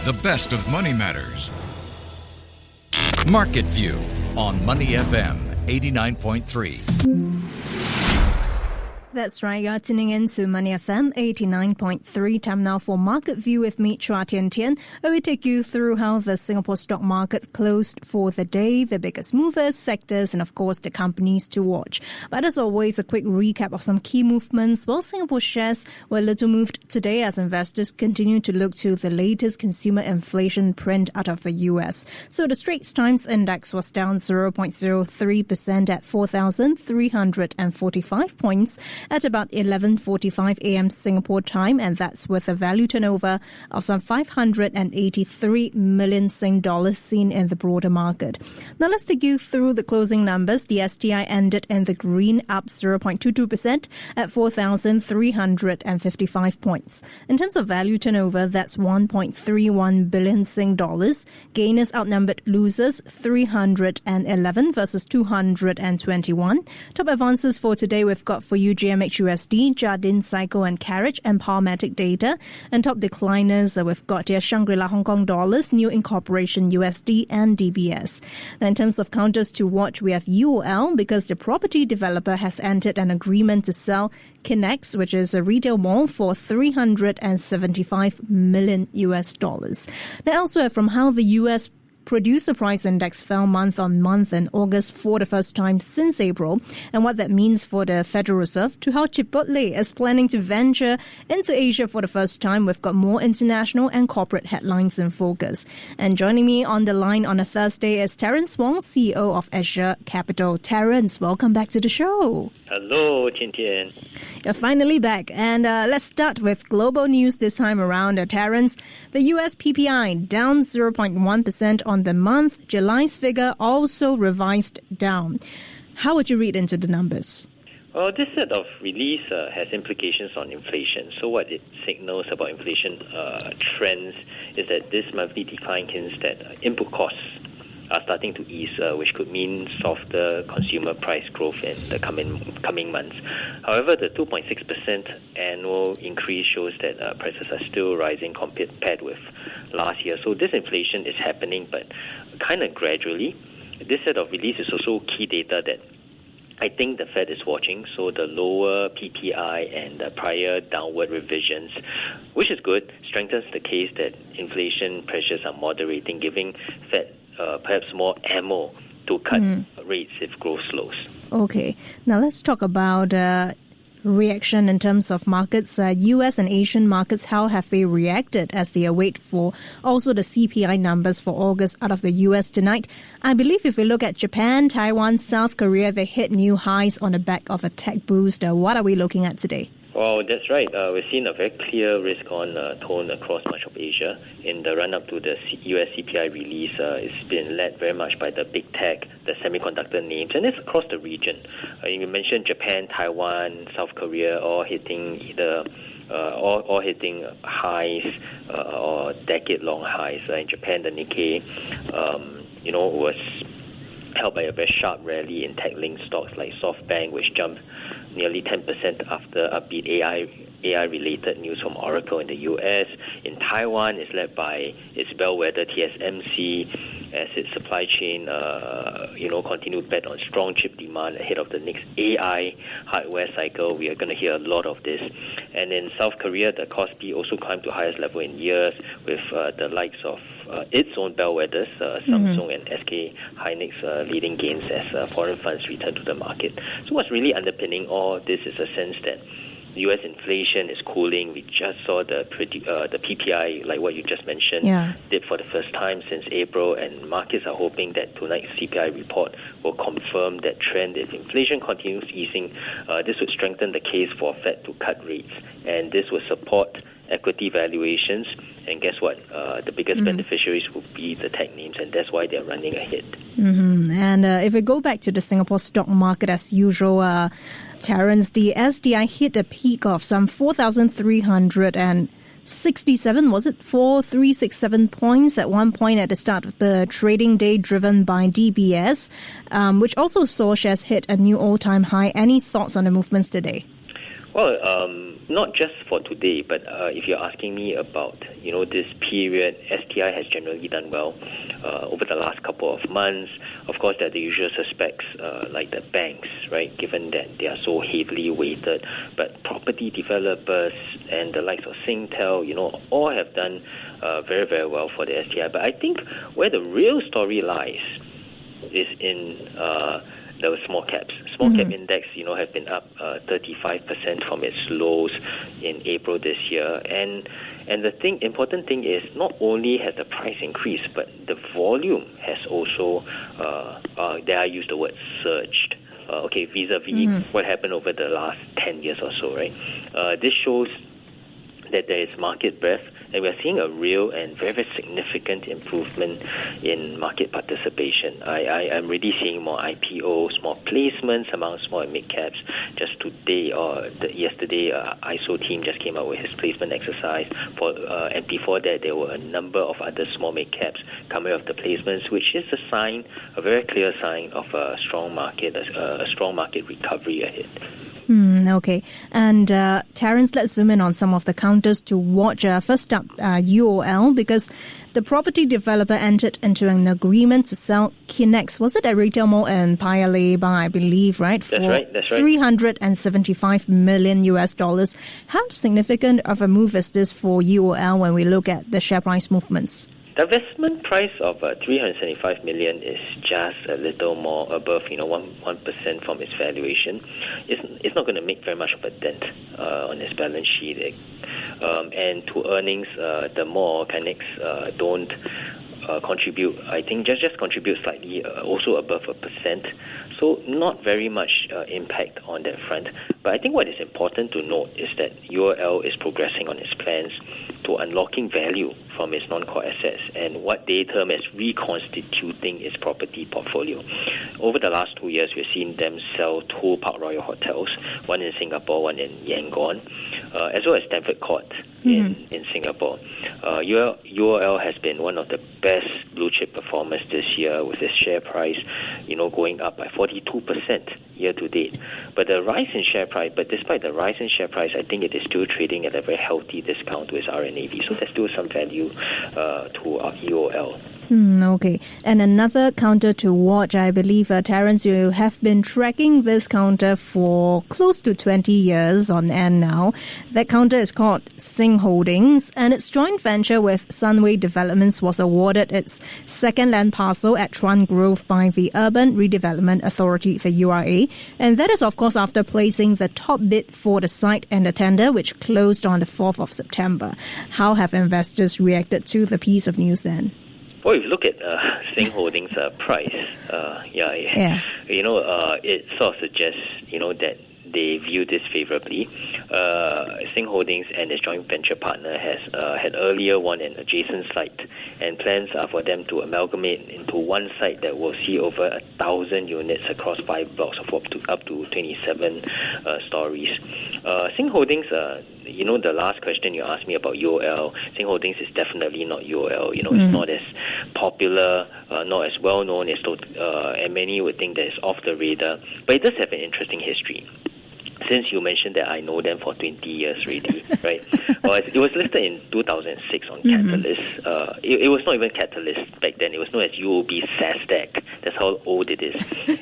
the best of Money Matters. Market View on Money FM 89.3. That's right, you're tuning in to Money FM 89.3. Time now for Market View with me, Chua Tian Tian, where we take you through how the Singapore stock market closed for the day, the biggest movers, sectors, and of course the companies to watch. But as always, a quick recap of some key movements. Well, Singapore shares were little moved today as investors continue to look to the latest consumer inflation print out of the US. So the Straits Times Index was down 0.03% at 4,345 points. At about 11:45 a.m. Singapore time, and that's with a value turnover of some 583 million Sing dollars seen in the broader market. Now let's take you through the closing numbers. The STI ended in the green, up 0.22% at 4,355 points. In terms of value turnover, that's 1.31 billion Sing dollars. Gainers outnumbered losers, 311 versus 221. Top advances for today, we've got for you GMH-USD, Jardine Cycle and Carriage, and Powermatic Data. And top decliners, we've got here Shangri-La Hong Kong dollars, New Incorporation USD, and DBS. Now, in terms of counters to watch, we have UOL because the property developer has entered an agreement to sell Kinex, which is a retail mall, for $375 million. Now, elsewhere, from how the US Producer Price Index fell month on month in August for the first time since April, and what that means for the Federal Reserve, to how Chipotle is planning to venture into Asia for the first time. We've got more international and corporate headlines in focus. And joining me on the line on a Thursday is Terence Wong, CEO of Azure Capital. Terence, welcome back to the show. Hello, Tian Tian. You're finally back. And let's start with global news this time around. Terence, the US PPI down 0.1% on the month. July's figure also revised down. How would you read into the numbers? Well, this set of release has implications on inflation. So what it signals about inflation trends is that this monthly decline hints that input costs are starting to ease, which could mean softer consumer price growth in the coming months. However, the 2.6% annual increase shows that prices are still rising compared with last year. So this inflation is happening, but kind of gradually. This set of release is also key data that I think the Fed is watching. So the lower PPI and the prior downward revisions, which is good, strengthens the case that inflation pressures are moderating, giving Fed perhaps more ammo to cut rates if growth slows. Okay. Now let's talk about reaction in terms of markets. US and Asian markets, how have they reacted as they await for also the CPI numbers for August out of the US tonight? I believe if we look at Japan, Taiwan, South Korea, they hit new highs on the back of a tech boost. What are we looking at today? Well, that's right. We've seen a very clear risk-on tone across much of Asia. In the run-up to the US CPI release, it's been led very much by the big tech, the semiconductor names, and it's across the region. You mentioned Japan, Taiwan, South Korea, all hitting either all hitting highs or decade-long highs. In Japan, the Nikkei, was helped by a very sharp rally in tech-linked stocks like SoftBank, which jumped nearly 10% after upbeat AI-related news from Oracle in the US. In Taiwan, it's led by its bellwether TSMC as its supply chain, continued bet on strong chip demand ahead of the next AI hardware cycle. We are going to hear a lot of this. And in South Korea, the Kospi also climbed to highest level in years with the likes of its own bellwethers, Samsung and SK Hynix leading gains as foreign funds return to the market. So what's really underpinning all this is a sense that U.S. inflation is cooling. We just saw the PPI, like what you just mentioned, dip for the first time since April, and markets are hoping that tonight's CPI report will confirm that trend. If inflation continues easing, this would strengthen the case for Fed to cut rates, and this will support equity valuations. And guess what? The biggest beneficiaries will be the tech names, and that's why they're running ahead. And if we go back to the Singapore stock market as usual, Terence, the STI hit a peak of some 4,367, was it? 4,367 points at one point at the start of the trading day, driven by DBS, which also saw shares hit a new all-time high. Any thoughts on the movements today? Well, not just for today, but if you're asking me about, this period, STI has generally done well over the last couple of months. Of course, there are the usual suspects like the banks, right, given that they are so heavily weighted. But property developers and the likes of Singtel, all have done very, very well for the STI. But I think where the real story lies is in the small caps. Small cap index, have been up 35% from its lows in April this year. And the important thing is not only has the price increased, but the volume has also, dare I use the word, surged. Vis-a-vis what happened over the last 10 years or so, right? This shows that there is market breadth, and we're seeing a real and very, very significant improvement in market participation. I'm really seeing more IPOs, more placements among small and mid caps. Just today or yesterday, ISO team just came out with his placement exercise. And before that, there were a number of other small mid caps coming off the placements, which is a very clear sign of a strong market, a strong market recovery ahead. Okay. And Terence, let's zoom in on some of the counters to watch. First up, UOL, because the property developer entered into an agreement to sell Kinex. Was it a retail mall in Paya Lebar, I believe, right? That's right. $375 million US. How significant of a move is this for UOL when we look at the share price movements? The investment price of $375 million is just a little more above, 1% from its valuation. It's not going to make very much of a dent on its balance sheet. And to earnings, the mall Kinex don't contribute. I think just contribute slightly, also above 1%. So not very much impact on that front. But I think what is important to note is that UOL is progressing on its plans to unlocking value from its non-core assets and what they term as reconstituting its property portfolio. Over the last 2 years, we've seen them sell 2 Park Royal hotels, one in Singapore, one in Yangon, as well as Stamford Court in Singapore. UOL has been one of the best blue chip performers this year, with its share price, going up by 42% year to date. But despite the rise in share price, I think it is still trading at a very healthy discount to its RNAV. So there's still some value to our UOL. Okay. And another counter to watch, I believe, Terence, you have been tracking this counter for close to 20 years on end now. That counter is called Sing Holdings, and its joint venture with Sunway Developments was awarded its second land parcel at Chuan Grove by the Urban Redevelopment Authority, the URA. And that is, of course, after placing the top bid for the site and the tender, which closed on the 4th of September. How have investors reacted to the piece of news then? Well, if you look at Sing Holdings' price, it sort of suggests, that they view this favorably. Sing Holdings and its joint venture partner has had earlier won an adjacent site, and plans are for them to amalgamate into one site that will see over 1,000 units across 5 blocks of up to 27 stories. Sing Holdings, the last question you asked me about UOL, Sing Holdings is definitely not UOL. It's not as popular, not as well known as and many would think that it's off the radar, but it does have an interesting history. Since you mentioned that I know them for 20 years already, right? Well, it was listed in 2006 on Catalyst. It was not even Catalyst back then. It was known as UOB SASDAQ. That's how old it is.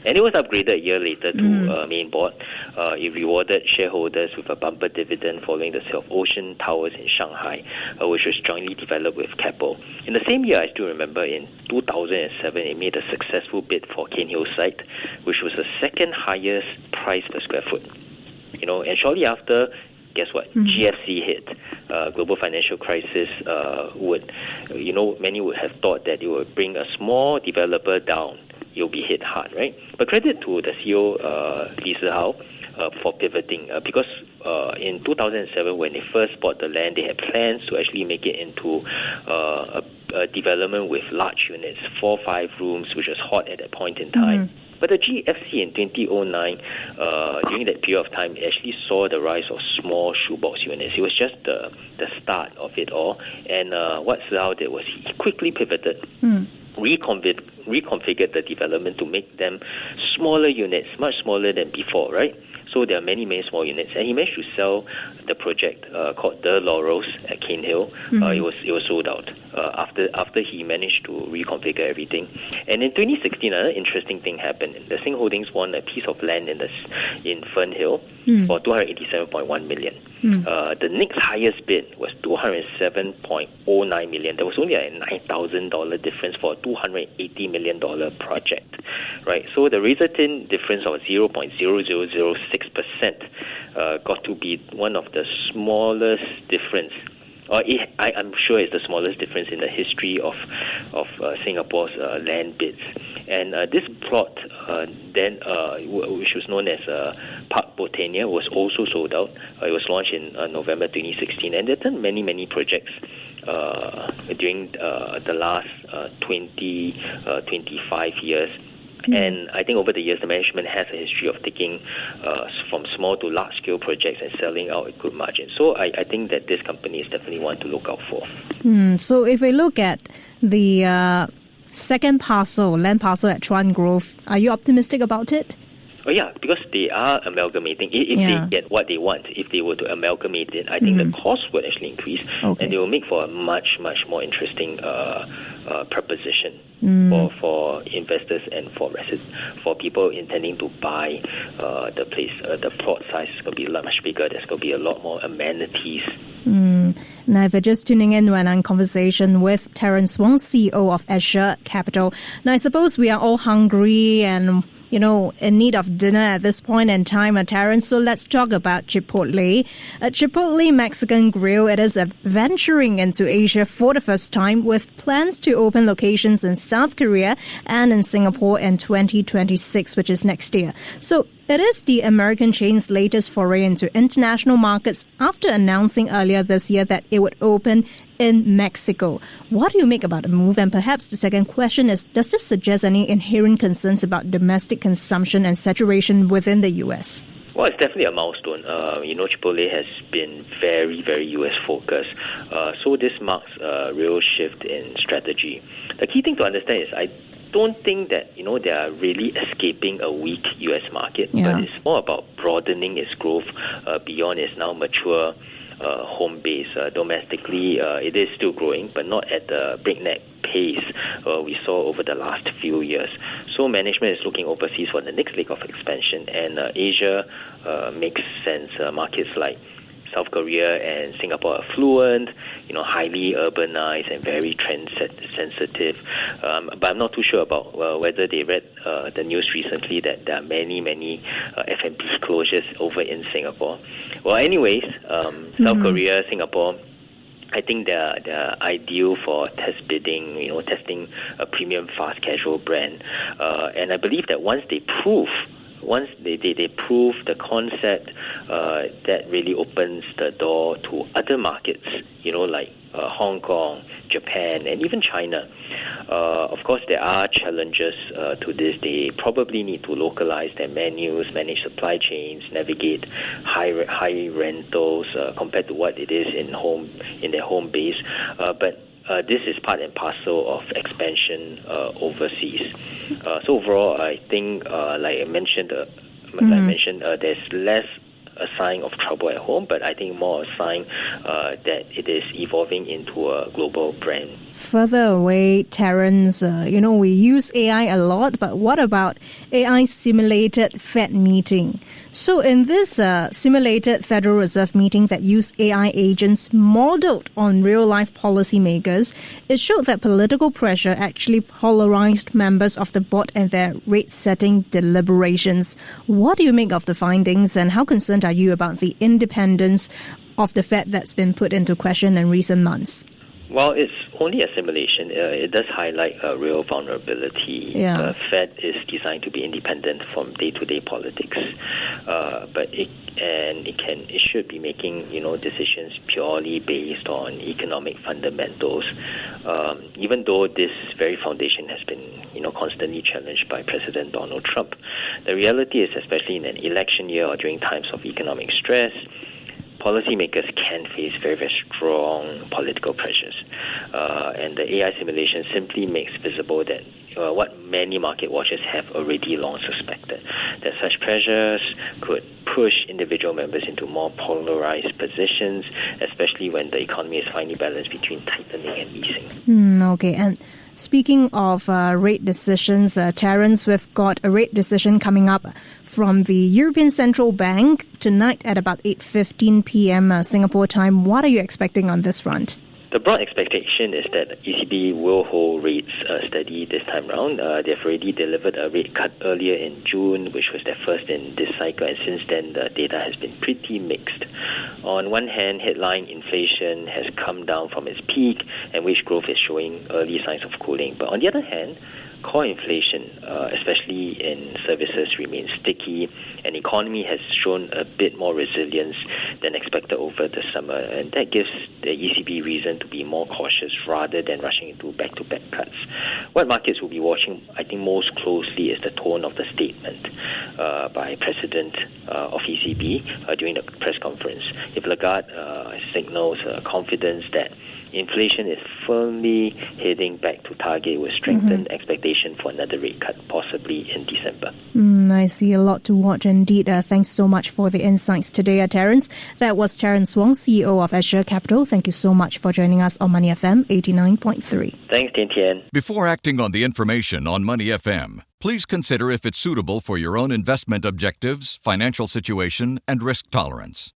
And it was upgraded a year later to main board. It rewarded shareholders with a bumper dividend following the sale of Ocean Towers in Shanghai, which was jointly developed with Keppel. In the same year, I still remember, in 2007, it made a successful bid for Cairnhill site, which was the second highest price per square foot. And shortly after, guess what? GFC hit. Global financial crisis many would have thought that it would bring a small developer down. You'll be hit hard, right? But credit to the CEO, Li Zihao, for pivoting, because in 2007, when they first bought the land, they had plans to actually make it into a development with large units, 4-5 rooms, which was hot at that point in time. But the GFC in 2009, during that period of time, actually saw the rise of small shoebox units. It was just the start of it all. And what Zhao did was he quickly pivoted, reconfigured the development to make them smaller units, much smaller than before, right? So there are many, many small units. And he managed to sell the project called The Laurels at Cane Hill. It was sold out after he managed to reconfigure everything. And in 2016, another interesting thing happened. The Sing Holdings won a piece of land in Fern Hill for $287.1 million. The next highest bid was $207.09 million. There was only a $9,000 difference for a $280 million project, right? So the razor-thin difference of 0.0006% got to be one of the smallest difference. I'm sure it's the smallest difference in the history of Singapore's land bids. And this plot, which was known as Park Botania, was also sold out. It was launched in November 2016, and there have done many, many projects during the last 25 years. And I think over the years, the management has a history of taking from small to large-scale projects and selling out at good margins. So I think that this company is definitely one to look out for. So if we look at the second land parcel at Chuan Grove, are you optimistic about it? Oh, yeah, because they are amalgamating. If they get what they want, if they were to amalgamate it, I think the cost would actually increase, and they will make for a much, much more interesting proposition for investors and for people intending to buy the place. The plot size is going to be a lot much bigger. There's going to be a lot more amenities. Now, if you're just tuning in, we're in conversation with Terence Wong, CEO of Azure Capital. Now, I suppose we are all hungry and in need of dinner at this point in time, Terence. So let's talk about Chipotle. Chipotle Mexican Grill, it is venturing into Asia for the first time with plans to open locations in South Korea and in Singapore in 2026, which is next year. So it is the American chain's latest foray into international markets after announcing earlier this year that it would open in Mexico. What do you make about the move? And perhaps the second question is, does this suggest any inherent concerns about domestic consumption and saturation within the U.S.? Well, it's definitely a milestone. Chipotle has been very, very U.S. focused. So this marks a real shift in strategy. The key thing to understand is I don't think that, they are really escaping a weak U.S. market, but it's more about broadening its growth beyond its now mature home base. Domestically, it is still growing, but not at the breakneck pace we saw over the last few years. So management is looking overseas for the next leg of expansion, and Asia makes sense. Markets like South Korea and Singapore are affluent, highly urbanized and very trend-sensitive. But I'm not too sure about whether they read the news recently that there are many, many F&B closures over in Singapore. Well, anyways, South Korea, Singapore, I think they're ideal for test bidding, testing a premium fast casual brand. And I believe that once they prove the concept, that really opens the door to other markets, like Hong Kong, Japan, and even China. Of course, there are challenges to this. They probably need to localize their menus, manage supply chains, navigate high rentals compared to what it is in their home base. But this is part and parcel of expansion overseas. So overall, I think, like I mentioned, there's less a sign of trouble at home, but I think more a sign that it is evolving into a global brand. Further away, Terence, we use AI a lot, but what about AI simulated Fed meeting? So in this simulated Federal Reserve meeting that used AI agents modeled on real-life policymakers, it showed that political pressure actually polarized members of the board and their rate-setting deliberations. What do you make of the findings, and how concerned are you about the independence of the Fed that's been put into question in recent months? Well, it's only a simulation. It does highlight a real vulnerability. Yeah. Fed is designed to be independent from day-to-day politics, but it should be making decisions purely based on economic fundamentals. Even though this very foundation has been constantly challenged by President Donald Trump, the reality is, especially in an election year or during times of economic stress, policymakers can face very, very strong political pressures. And the AI simulation simply makes visible that what many market watchers have already long suspected, that such pressures could push individual members into more polarized positions, especially when the economy is finely balanced between tightening and easing. Okay, and speaking of rate decisions, Terence, we've got a rate decision coming up from the European Central Bank tonight at about 8:15 p.m. Singapore time. What are you expecting on this front? The broad expectation is that ECB will hold rates steady this time round. They've already delivered a rate cut earlier in June, which was their first in this cycle, and since then the data has been pretty mixed. On one hand, headline inflation has come down from its peak, and wage growth is showing early signs of cooling. But on the other hand, core inflation, especially in services, remains sticky, and the economy has shown a bit more resilience than expected over the summer, and that gives the ECB reason to be more cautious rather than rushing into back-to-back cuts. What markets will be watching, I think, most closely is the tone of the statement by President of ECB during the press conference. If Lagarde signals confidence that inflation is firmly heading back to target, will strengthen expectation for another rate cut, possibly in December. I see a lot to watch indeed. Thanks so much for the insights today, Terence. That was Terence Wong, CEO of Azure Capital. Thank you so much for joining us on Money FM 89.3. Thanks, Tian Tian. Before acting on the information on Money FM, please consider if it's suitable for your own investment objectives, financial situation, and risk tolerance.